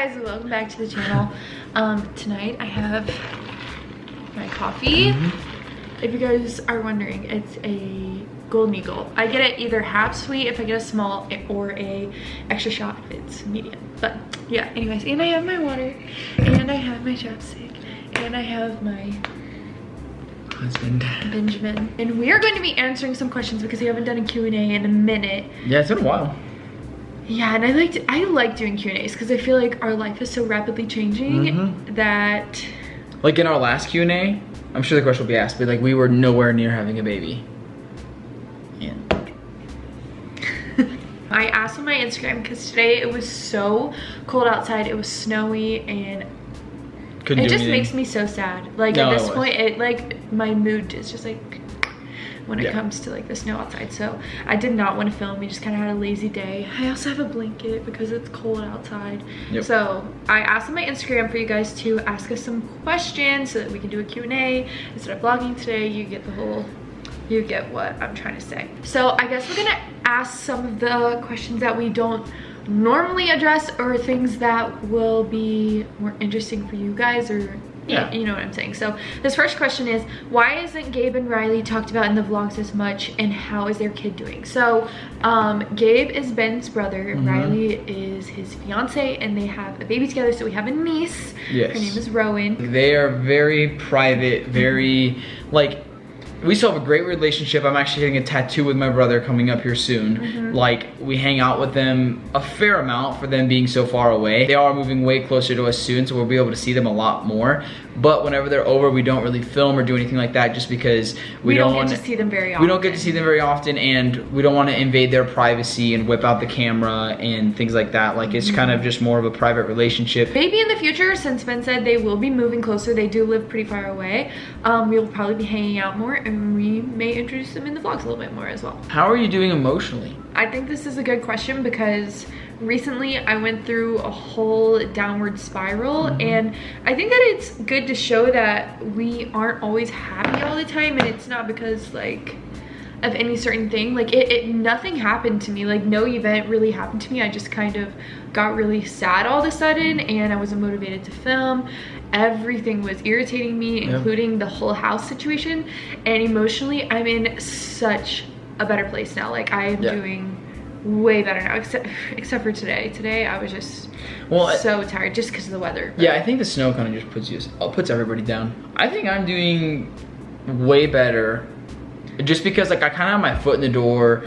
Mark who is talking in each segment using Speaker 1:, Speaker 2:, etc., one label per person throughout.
Speaker 1: guys, welcome back to the channel. Tonight I have my coffee. If you guys are wondering, it's a Golden Eagle. I get it either half sweet if I get a small or a extra shot if it's medium. But yeah, anyways, and I have my water and I have my chapstick and I have my
Speaker 2: husband
Speaker 1: Benjamin, and we are going to be answering some questions because we haven't done a Q&A in a minute.
Speaker 2: Yeah, it's been a while.
Speaker 1: Yeah, and I like doing Q&As because I feel like our life is so rapidly changing that,
Speaker 2: like in our last Q&A, I'm sure the question will be asked, but like we were nowhere near having a baby. And
Speaker 1: I asked on my Instagram because today it was so cold outside. It was snowy and it just makes me so sad. Like at this point, it like my mood is just like when it comes to like the snow outside. So I did not want to film. We just kind of had a lazy day. I also have a blanket because it's cold outside. So I asked on my Instagram for you guys to ask us some questions so that we can do a Q&A. Instead of vlogging today, you get the whole, you get what I'm trying to say. So I guess we're gonna ask some of the questions that we don't normally address or things that will be more interesting for you guys, or you know what I'm saying. So this first question is, why isn't Gabe and Riley talked about in the vlogs as much, and how is their kid doing? So Gabe is Ben's brother, Riley is his fiance, and they have a baby together. So we have a niece. Her name is Rowan.
Speaker 2: They are very private, very like, we still have a great relationship. I'm actually getting a tattoo with my brother coming up here soon. Like, we hang out with them a fair amount for them being so far away. They are moving way closer to us soon, so we'll be able to see them a lot more. But whenever they're over, we don't really film or do anything like that just because we don't
Speaker 1: get to see them very often.
Speaker 2: We don't get to see them very often, and we don't want to invade their privacy and whip out the camera and things like that. Like, it's kind of just more of a private relationship.
Speaker 1: Maybe in the future, since Ben said they will be moving closer, they do live pretty far away, we will probably be hanging out more, and we may introduce them in the vlogs a little bit more as well.
Speaker 2: How are you doing emotionally?
Speaker 1: I think this is a good question because recently I went through a whole downward spiral, and I think that it's good to show that we aren't always happy all the time, and it's not because like of any certain thing. Like nothing happened to me, like no event really happened to me. I just kind of got really sad all of a sudden, and I wasn't motivated to film. Everything was irritating me, including the whole house situation, and emotionally I'm in such a better place now. Like I am doing way better now, except for today. Today I was just so tired just because of the weather.
Speaker 2: Yeah, I think the snow kind of just puts everybody down. I think I'm doing way better just because like I kind of have my foot in the door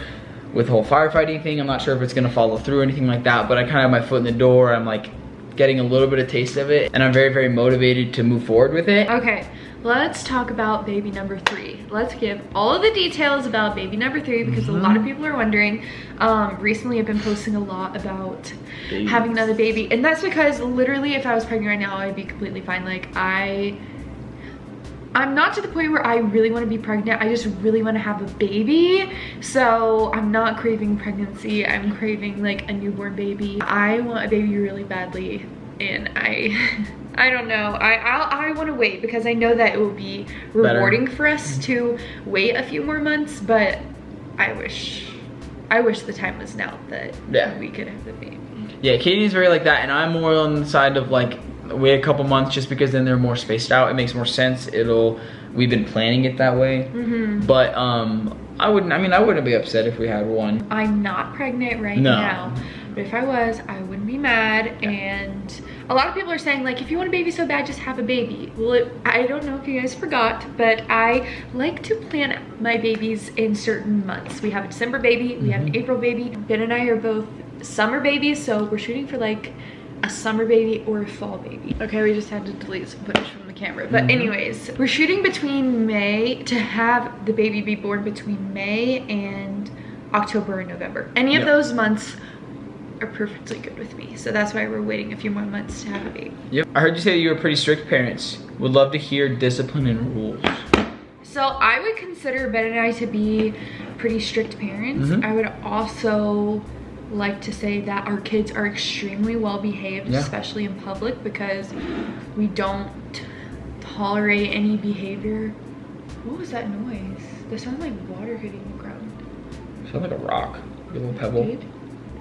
Speaker 2: with the whole firefighting thing. I'm not sure if it's gonna follow through or anything like that, but I kind of have my foot in the door. I'm like getting a little bit of taste of it, and I'm very, very motivated to move forward with it.
Speaker 1: Okay, let's talk about baby number 3. Let's give all of the details about baby number 3 because a lot of people are wondering. Recently I've been posting a lot about having another baby, and that's because literally if I was pregnant right now, I'd be completely fine. Like I'm not to the point where I really want to be pregnant. I just really want to have a baby. So I'm not craving pregnancy. I'm craving like a newborn baby. I want a baby really badly, and I don't know. I want to wait because I know that it will be rewarding for us to wait a few more months, but I wish the time was now that we could have the baby.
Speaker 2: Yeah, Katie's very like that, and I'm more on the side of like, wait a couple months just because then they're more spaced out. It makes more sense. We've been planning it that way. But I wouldn't be upset if we had one.
Speaker 1: I'm not pregnant right now, but if I was, I wouldn't be mad. And a lot of people are saying like, if you want a baby so bad, just have a baby. Well, I don't know if you guys forgot, but I like to plan my babies in certain months. We have a December baby, we have an April baby. Ben and I are both summer babies, so we're shooting for like a summer baby or a fall baby. Okay, we just had to delete some footage from the camera. But anyways, we're shooting between May to have the baby be born between May and October or November. Any of those months are perfectly good with me. So that's why we're waiting a few more months to have a baby.
Speaker 2: I heard you say that you were pretty strict parents. Would love to hear discipline and rules.
Speaker 1: So I would consider Ben and I to be pretty strict parents. I would also like to say that our kids are extremely well behaved, especially in public, because we don't tolerate any behavior. What was that noise? That sounded like water hitting the ground.
Speaker 2: Sounds like a rock, a little pebble.
Speaker 1: It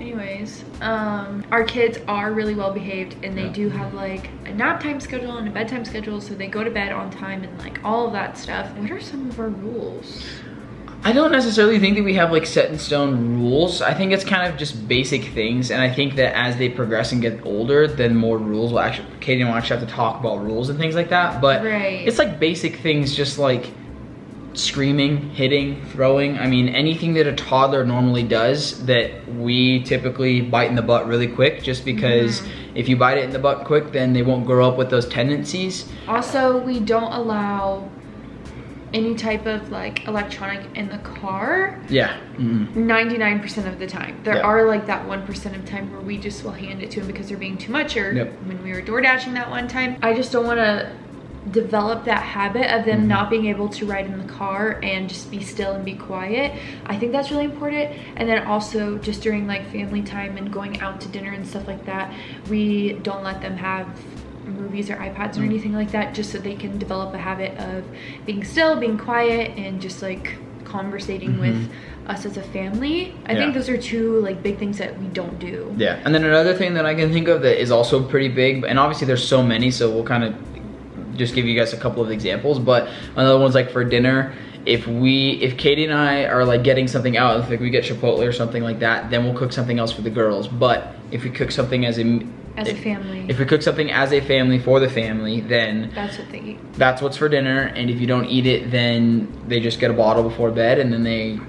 Speaker 1: anyways, our kids are really well behaved, and they do have like a nap time schedule and a bedtime schedule, so they go to bed on time and like all of that stuff. What are some of our rules?
Speaker 2: I don't necessarily think that we have like set in stone rules. I think it's kind of just basic things, and I think that as they progress and get older, then more rules will actually, Katie will actually have to talk about rules and things like that, but it's like basic things, just like screaming, hitting, throwing. I mean, anything that a toddler normally does that we typically bite in the butt really quick, just because if you bite it in the butt quick, then they won't grow up with those tendencies.
Speaker 1: Also, we don't allow any type of like electronic in the car. 99% of the time. There are like that 1% of time where we just will hand it to them because they're being too much, or when we were door dashing that one time. I just don't want to develop that habit of them not being able to ride in the car and just be still and be quiet. I think that's really important. And then also just during like family time and going out to dinner and stuff like that, we don't let them have movies or iPads or anything like that, just so they can develop a habit of being still, being quiet, and just like conversating with us as a family. I think those are two like big things that we don't do.
Speaker 2: And then another thing that I can think of that is also pretty big, and obviously there's so many, so we'll kind of just give you guys a couple of examples, but another one's like for dinner, if Katie and I are like getting something out, if like we get Chipotle or something like that, then we'll cook something else for the girls. But if we cook something as a family, if we cook something as a family for the family, then
Speaker 1: that's what they eat.
Speaker 2: That's what's for dinner, and if you don't eat it, then they just get a bottle before bed and then they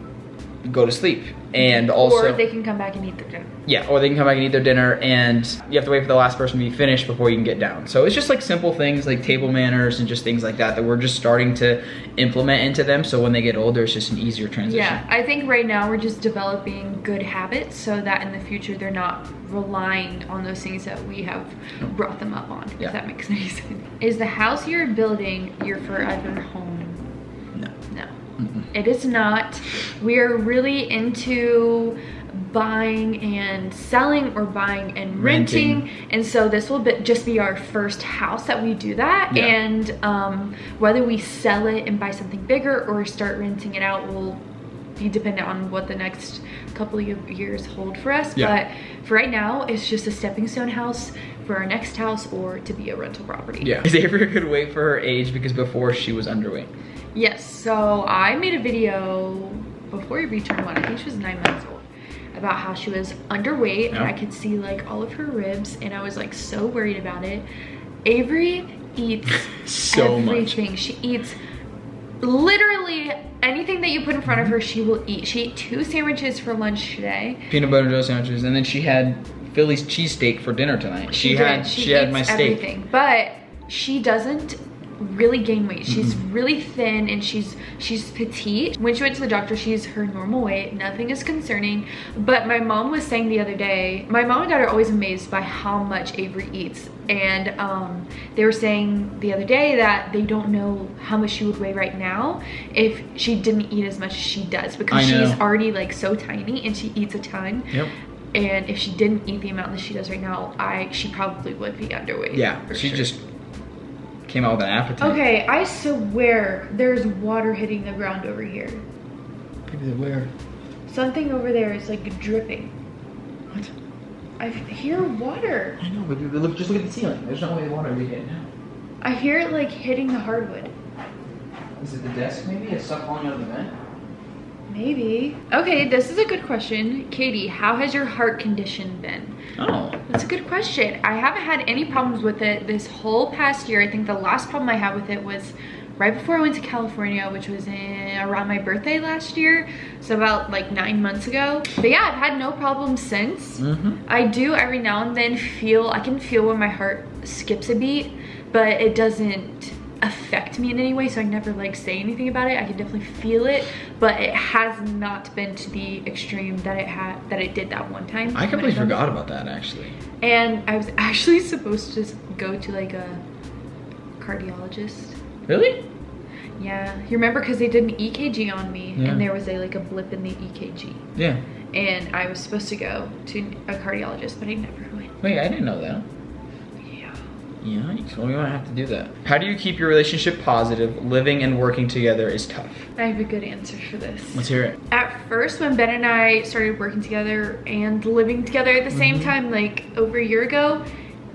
Speaker 2: go to sleep. And also,
Speaker 1: or they can come back and eat their dinner.
Speaker 2: Yeah, or they can come back and eat their dinner, and you have to wait for the last person to be finished before you can get down. So it's just like simple things like table manners and just things like that we're just starting to implement into them, so when they get older, it's just an easier transition.
Speaker 1: Yeah, I think right now we're just developing good habits so that in the future they're not relying on those things that we have brought them up on, if that makes any sense. Is the house you're building your forever home? No. It is not. We're really into buying and selling, or buying and renting. And so this will just be our first house that we do that. And whether we sell it and buy something bigger or start renting it out will be dependent on what the next couple of years hold for us. But for right now, it's just a stepping stone house for our next house, or to be a rental property.
Speaker 2: Is Avery a good weight for her age, because before she was underweight?
Speaker 1: Yes, so I made a video before Avery turned 1, I think she was 9 months old, about how she was underweight and I could see like all of her ribs, and I was like so worried about it. Avery eats
Speaker 2: so
Speaker 1: everything.
Speaker 2: Much.
Speaker 1: She eats literally anything that you put in front of her, she will eat. She ate 2 sandwiches for lunch today.
Speaker 2: Peanut butter and jelly sandwiches, and then she had Philly's cheesesteak for dinner tonight. She had my steak.
Speaker 1: Everything, but she doesn't really gain weight. She's really thin, and she's petite. When she went to the doctor, she's her normal weight. Nothing is concerning. But my mom was saying the other day, my mom and dad are always amazed by how much Avery eats, and they were saying the other day that they don't know how much she would weigh right now if she didn't eat as much as she does, because she's already like so tiny and she eats a ton. And if she didn't eat the amount that she does right now, she probably would be underweight.
Speaker 2: She just came out with an appetite.
Speaker 1: Okay, I swear there's water hitting the ground over here.
Speaker 2: Maybe where?
Speaker 1: Something over there is like dripping.
Speaker 2: What?
Speaker 1: I hear water.
Speaker 2: I know, but just look at the ceiling. There's no way the water would be hitting now.
Speaker 1: I hear it like hitting the hardwood.
Speaker 2: Is it the desk maybe? It's stuff falling out of the vent?
Speaker 1: Maybe. Okay, this is a good question. Katie, how has your heart condition been?
Speaker 2: Oh.
Speaker 1: That's a good question. I haven't had any problems with it this whole past year. I think the last problem I had with it was right before I went to California, which was around my birthday last year. So about like 9 months ago. But yeah, I've had no problems since. I do every now and then I can feel when my heart skips a beat, but it doesn't affect me in any way, so I never like say anything about it. I can definitely feel it, but it has not been to the extreme that it did that one time.
Speaker 2: I completely forgot about that, actually.
Speaker 1: And I was actually supposed to just go to like a cardiologist.
Speaker 2: Really?
Speaker 1: Yeah, you remember, because they did an EKG on me, and there was like a blip in the EKG.
Speaker 2: Yeah.
Speaker 1: And I was supposed to go to a cardiologist, but I never went.
Speaker 2: Wait, I didn't know that.
Speaker 1: Yeah.
Speaker 2: Yikes, well, we might have to do that. How do you keep your relationship positive? Living and working together is tough.
Speaker 1: I have a good answer for this.
Speaker 2: Let's hear it.
Speaker 1: At first, when Ben and I started working together and living together at the same time, like over a year ago,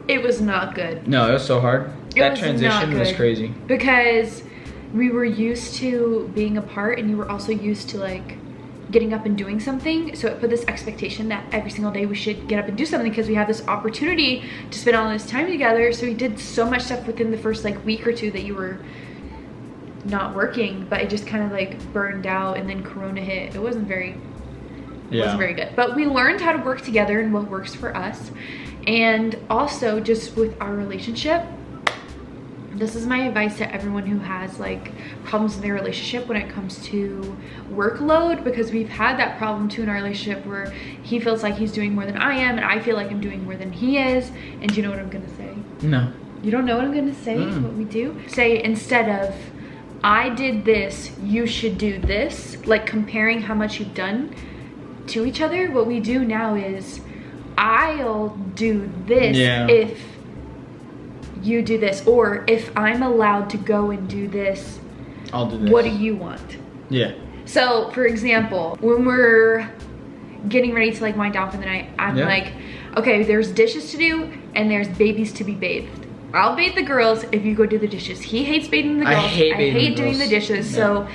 Speaker 1: it was not good.
Speaker 2: No, it was so hard. That transition was crazy.
Speaker 1: Because we were used to being apart, and you were also used to like getting up and doing something. So it put this expectation that every single day we should get up and do something because we have this opportunity to spend all this time together. So we did so much stuff within the first like week or two that you were not working, but it just kind of like burned out, and then Corona hit. It wasn't very good. But we learned how to work together and what works for us. And also just with our relationship, this is my advice to everyone who has like problems in their relationship when it comes to workload, because we've had that problem too in our relationship where he feels like he's doing more than I am and I feel like I'm doing more than he is. And do you know what I'm gonna say?
Speaker 2: No.
Speaker 1: You don't know what I'm gonna say? What we do? Say, instead of I did this, you should do this, like comparing how much you've done to each other, what we do now is I'll do this if you do this, or if I'm allowed to go and do this,
Speaker 2: I'll do this.
Speaker 1: What do you want?
Speaker 2: Yeah.
Speaker 1: So for example, when we're getting ready to like wind down for the night, I'm like, okay, there's dishes to do and there's babies to be bathed. I'll bathe the girls if you go do the dishes. He hates bathing the girls. I hate doing the dishes. So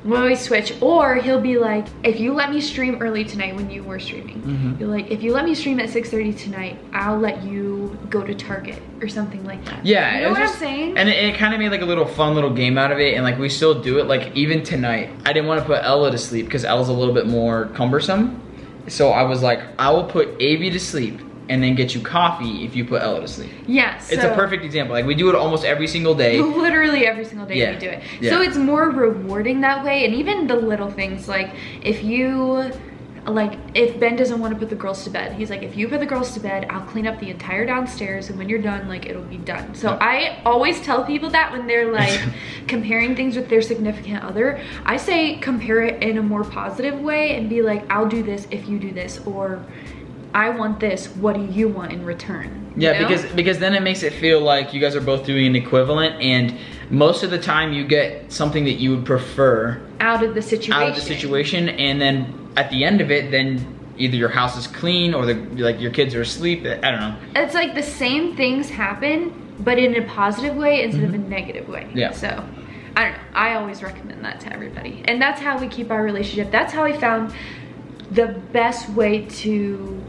Speaker 1: we'll always switch. Or he'll be like, if you let me stream early tonight when you were streaming, you're like, if you let me stream at 6:30 tonight, I'll let you go to Target or something like that.
Speaker 2: Yeah,
Speaker 1: you know what I'm saying?
Speaker 2: And it kind of made like a little fun little game out of it, and like we still do it. Like even tonight, I didn't want to put Ella to sleep because Ella's a little bit more cumbersome. So I was like, I will put Avi to sleep and then get you coffee if you put Ella to sleep.
Speaker 1: Yes.
Speaker 2: It's a perfect example. Like we do it almost every single day.
Speaker 1: Literally every single day we do it. So it's more rewarding that way. And even the little things, like if Ben doesn't want to put the girls to bed, he's like, if you put the girls to bed, I'll clean up the entire downstairs, and when you're done, like it'll be done. So I always tell people that when they're like comparing things with their significant other, I say compare it in a more positive way and be like, I'll do this if you do this, or I want this, what do you want in return?
Speaker 2: Yeah, you know? because then it makes it feel like you guys are both doing an equivalent, and most of the time you get something that you would prefer
Speaker 1: out of the situation.
Speaker 2: And then at the end of it, then either your house is clean or like your kids are asleep. I don't know.
Speaker 1: It's like the same things happen, but in a positive way instead of a negative way.
Speaker 2: Yeah.
Speaker 1: So I don't know. I always recommend that to everybody, and that's how we keep our relationship. That's how I found the best way to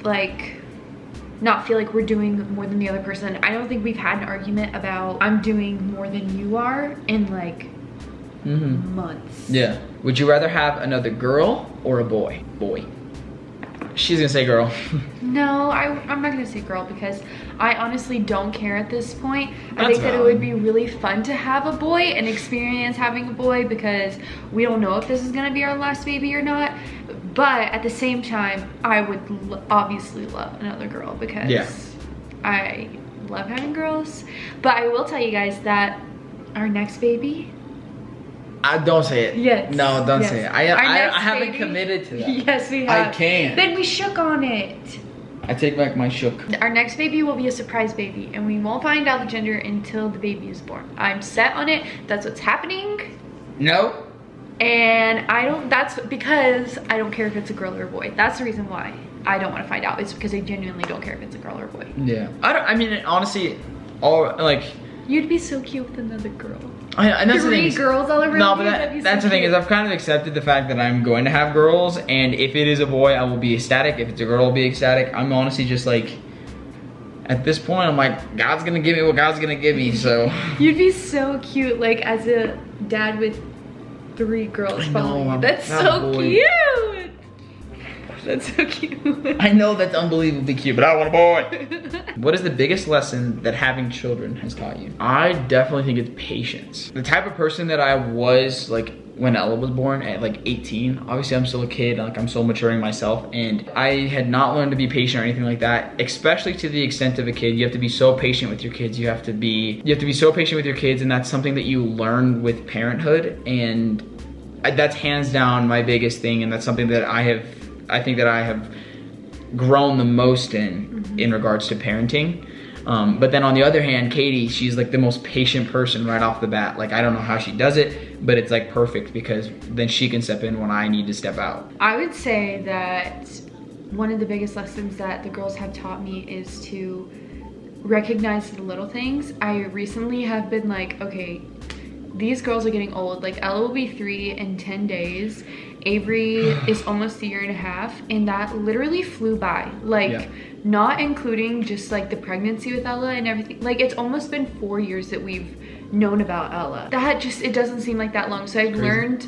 Speaker 1: like not feel like we're doing more than the other person. I don't think we've had an argument about I'm doing more than you are in like months.
Speaker 2: Yeah. Would you rather have another girl or a boy? Boy. She's gonna say girl.
Speaker 1: No, I'm not gonna say girl because I honestly don't care at this point. I think that it would be really fun to have a boy and experience having a boy, because we don't know if this is gonna be our last baby or not. But at the same time, I would obviously love another girl because I love having girls. But I will tell you guys that our next baby.
Speaker 2: Don't say it.
Speaker 1: Yes.
Speaker 2: No, don't say it. I haven't
Speaker 1: baby,
Speaker 2: committed to that.
Speaker 1: Yes, we have.
Speaker 2: I can't.
Speaker 1: Then we shook on it.
Speaker 2: I take back my shook. Our
Speaker 1: next baby will be a surprise baby, and we won't find out the gender until the baby is born. I'm set on it. That's what's happening.
Speaker 2: No.
Speaker 1: And that's because I don't care if it's a girl or a boy. That's the reason why I don't want to find out. It's because I genuinely don't care if it's a girl or a boy.
Speaker 2: Yeah. I mean, honestly,
Speaker 1: you'd be so cute with another girl.
Speaker 2: And that's
Speaker 1: Three girls all over.
Speaker 2: No, but that's the thing is I've kind of accepted the fact that I'm going to have girls, and if it is a boy, I will be ecstatic. If it's a girl, I'll be ecstatic. I'm honestly just like, at this point, I'm like, God's gonna give me what God's gonna give me, so.
Speaker 1: You'd be so cute, like as a dad with 3 girls following you. That's so cute. That's so cute.
Speaker 2: I know that's unbelievably cute, but I want a boy. What is the biggest lesson that having children has taught you? I definitely think it's patience. The type of person that I was like when Ella was born at like 18, obviously I'm still a kid, like I'm still maturing myself, and I had not learned to be patient or anything like that, especially to the extent of a kid. You have to be so patient with your kids. You have to be so patient with your kids, and that's something that you learn with parenthood, and that's hands down my biggest thing, and that's something that I think that I have grown the most in regards to parenting. But then on the other hand, Katie, she's like the most patient person right off the bat. Like I don't know how she does it, but it's like perfect because then she can step in when I need to step out.
Speaker 1: I would say that one of the biggest lessons that the girls have taught me is to recognize the little things. I recently have been like, okay, these girls are getting old. Like Ella will be 3 in 10 days. Avery is almost a year and a half, and that literally flew by. Like not including just like the pregnancy with Ella and everything. Like it's almost been 4 years that we've known about Ella. That just, it doesn't seem like that long. So I've learned,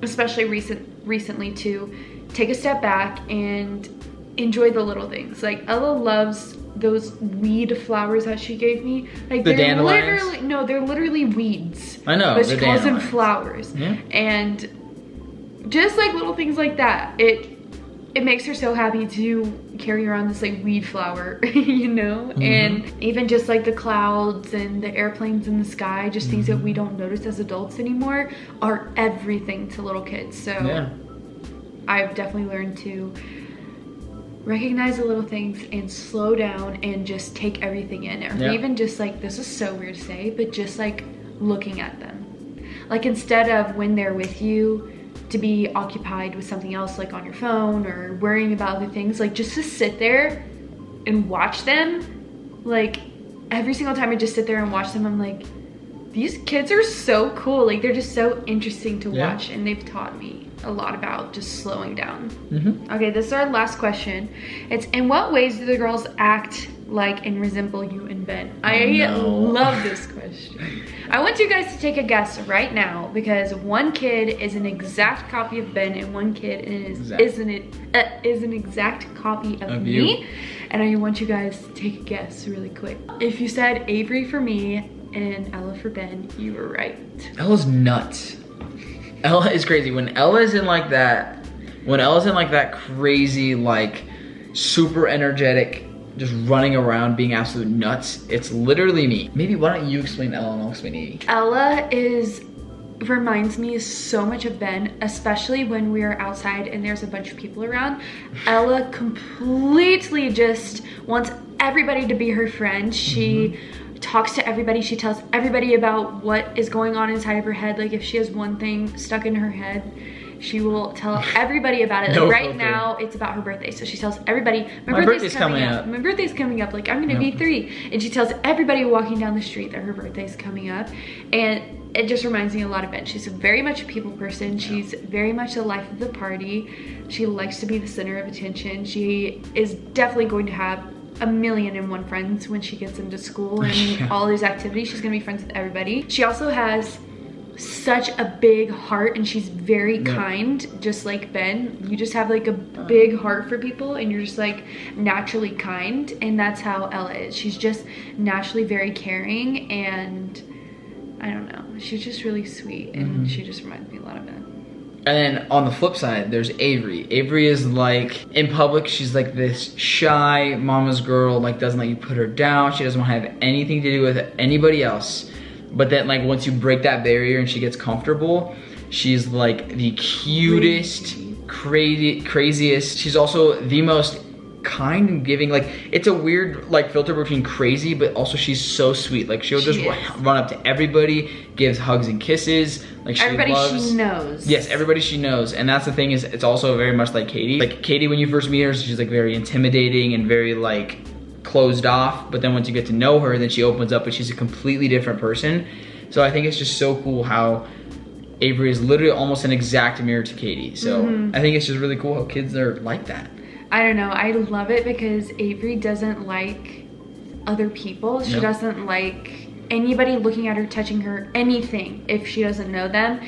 Speaker 1: especially recently, to take a step back and enjoy the little things. Like Ella loves those weed flowers that she gave me. Like
Speaker 2: the
Speaker 1: they're
Speaker 2: dandelions?
Speaker 1: literally, no, they're literally weeds.
Speaker 2: I know,
Speaker 1: but she calls them flowers.
Speaker 2: Yeah.
Speaker 1: And just like little things like that, it makes her so happy to carry around this like weed flower, you know? And even just like the clouds and the airplanes in the sky, just things that we don't notice as adults anymore, are everything to little kids. So I've definitely learned to recognize the little things and slow down and just take everything in. Or even just like, this is so weird to say, but just like looking at them. Like instead of when they're with you to be occupied with something else, like on your phone or worrying about other things, like just to sit there and watch them. Like every single time I just sit there and watch them, I'm like, these kids are so cool. Like they're just so interesting to watch, and they've taught me a lot about just slowing down. Okay, this is our last question. It's, in what ways do the girls act like and resemble you and Ben? I love this question. I want you guys to take a guess right now, because one kid is an exact copy of Ben and one kid is an exact copy of me. And I want you guys to take a guess really quick. If you said Avery for me and Ella for Ben, you were right.
Speaker 2: Ella's nuts. Ella is crazy. When Ella's in like that crazy, like super energetic, just running around being absolute nuts, it's literally me. Maybe why don't you explain Ella and I'll explain Evie.
Speaker 1: Ella reminds me so much of Ben, especially when we're outside and there's a bunch of people around. Ella completely just wants everybody to be her friend. She talks to everybody. She tells everybody about what is going on inside of her head. Like if she has one thing stuck in her head, she will tell everybody about it. Like right now, it's about her birthday. So she tells everybody, my birthday's coming up. My birthday's coming up. Like I'm gonna be 3. And she tells everybody walking down the street that her birthday's coming up. And it just reminds me a lot of Ben. She's very much a people person. She's very much the life of the party. She likes to be the center of attention. She is definitely going to have 1,000,001 friends when she gets into school and all these activities. She's gonna be friends with everybody. She also has such a big heart, and she's very kind, just like Ben. You just have like a big heart for people, and you're just like naturally kind, and that's how Ella is. She's just naturally very caring, and I don't know, she's just really sweet, and she just reminds me a lot of Ben.
Speaker 2: And then on the flip side, there's Avery. Avery is like, in public, she's like this shy mama's girl, like doesn't let you put her down. She doesn't want to have anything to do with anybody else. But then like once you break that barrier and she gets comfortable, she's like the cutest, craziest. She's also the most kind and giving. Like it's a weird like filter between crazy, but also she's so sweet. Like she'll just run up to everybody, gives hugs and kisses. Like
Speaker 1: everybody she knows.
Speaker 2: Yes, everybody she knows. And that's the thing, is it's also very much like Katie. Like Katie, when you first meet her, she's like very intimidating and very like closed off, but then once you get to know her, then she opens up and she's a completely different person. So I think it's just so cool how Avery is literally almost an exact mirror to Katie. So I think it's just really cool how kids are like that.
Speaker 1: I don't know, I love it because Avery doesn't like other people. She doesn't like anybody looking at her, touching her, anything if she doesn't know them.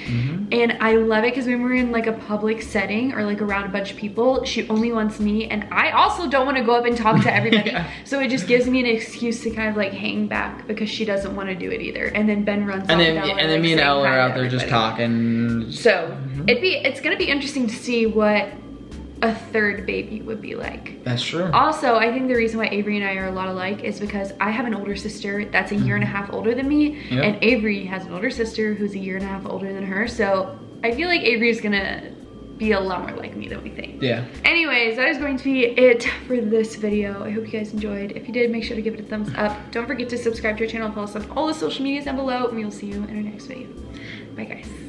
Speaker 1: And I love it because when we're in like a public setting or like around a bunch of people, she only wants me, and I also don't want to go up and talk to everybody. So it just gives me an excuse to kind of like hang back because she doesn't want to do it either. And then Ben runs off
Speaker 2: and then me and Elle are out there just talking.
Speaker 1: So it's gonna be interesting to see what a third baby would be like.
Speaker 2: That's true.
Speaker 1: Also, I think the reason why Avery and I are a lot alike is because I have an older sister that's a year and a half older than me, and Avery has an older sister who's a year and a half older than her. So I feel like Avery is gonna be a lot more like me than we think.
Speaker 2: Yeah.
Speaker 1: Anyways, that is going to be it for this video. I hope you guys enjoyed. If you did, make sure to give it a thumbs up. Don't forget to subscribe to our channel and follow us on all the social medias down below, and we will see you in our next video. Bye, guys.